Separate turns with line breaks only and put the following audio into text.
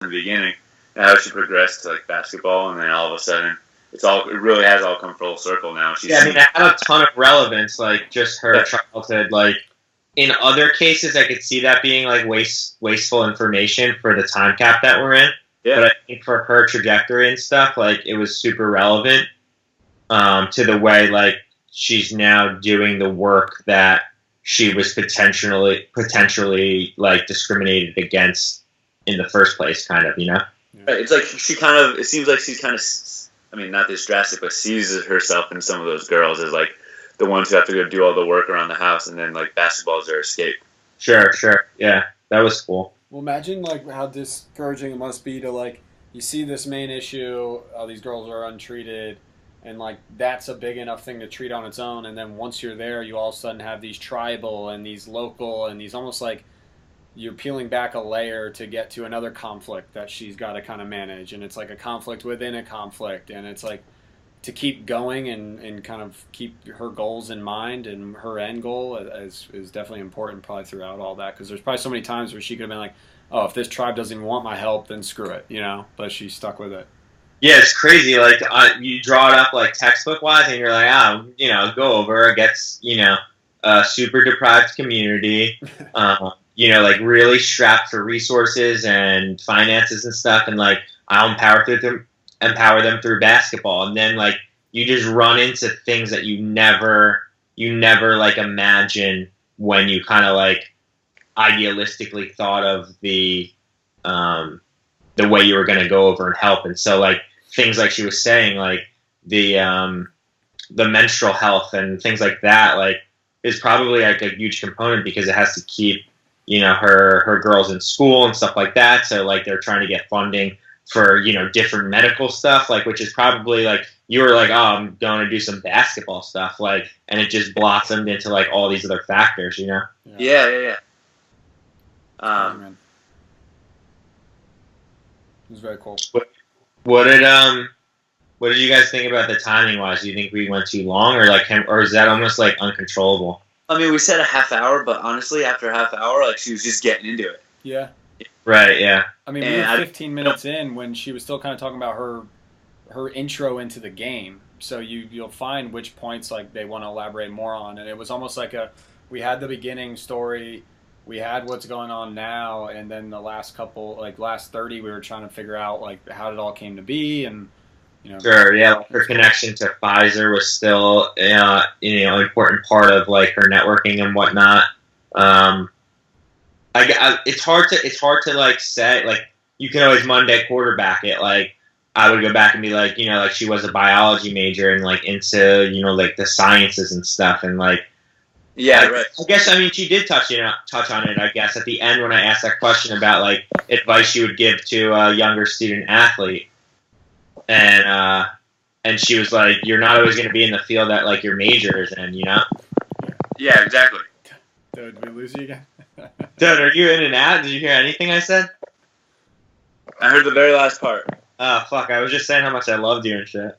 in the beginning, and how she progressed to like basketball, and then all of a sudden, it really has all come full circle now.
Yeah, I mean, that had a ton of relevance, like just her childhood. Like in other cases, I could see that being like wasteful information for the time cap that we're in. Yeah. But I think for her trajectory and stuff, like it was super relevant to the way like she's now doing the work that she was potentially like discriminated against in the first place, kind of, you know?
Right. It's like it seems like she's kind of, I mean, not this drastic, but sees herself in some of those girls as like the ones who have to go do all the work around the house, and then like basketball is their escape.
Sure. Yeah, that was cool.
Well, imagine like how discouraging it must be to like, you see this main issue, these girls are untreated, and like that's a big enough thing to treat on its own, and then once you're there, you all of a sudden have these tribal and these local and these almost like you're peeling back a layer to get to another conflict that she's got to kind of manage, and it's like a conflict within a conflict, and it's like to keep going and kind of keep her goals in mind, and her end goal is definitely important probably throughout all that, because there's probably so many times where she could have been like, oh, if this tribe doesn't even want my help, then screw it, you know, but she's stuck with it.
Yeah, it's crazy. Like you draw it up like textbook wise, and you're like, you know, go over. It gets, you know, a super deprived community, you know, like really strapped for resources and finances and stuff, and like I'll empower them through basketball, and then like you just run into things that you never like imagine when you kind of like idealistically thought of the way you were going to go over and help. And so like things like she was saying, like the menstrual health and things like that, like is probably like a huge component, because it has to keep, you know, her girls in school and stuff like that. So like they're trying to get funding for, you know, different medical stuff, like, which is probably like, you were like, oh, I'm going to do some basketball stuff, like, and it just blossomed into like all these other factors, you know?
Yeah.
It was very cool.
What did you guys think about the timing wise? Do you think we went too long, or is that almost like uncontrollable?
I mean, we said a half hour, but honestly, after a half hour, like she was just getting into it.
Yeah.
Right. Yeah.
I mean, we were 15 minutes in when she was still kind of talking about her intro into the game. So you'll find which points like they want to elaborate more on, and it was almost like we had the beginning story, we had what's going on now, and then the last 30, we were trying to figure out like how it all came to be, and you know.
Sure. Yeah. Her connection to Pfizer was still, you know, an important part of like her networking and whatnot. It's hard to like say, like, you can always Monday quarterback it. Like, I would go back and be like, you know, like she was a biology major and like into, you know, like the sciences and stuff, and like,
yeah, right.
I guess, I mean, she did touch on it, I guess, at the end when I asked that question about like advice she would give to a younger student athlete, and she was like, you're not always going to be in the field that like your major is in, you know?
Yeah, exactly.
Did we lose you again?
Dude, are you in and out? Did you hear anything I said?
I heard the very last part.
Oh, fuck. I was just saying how much I loved you and shit.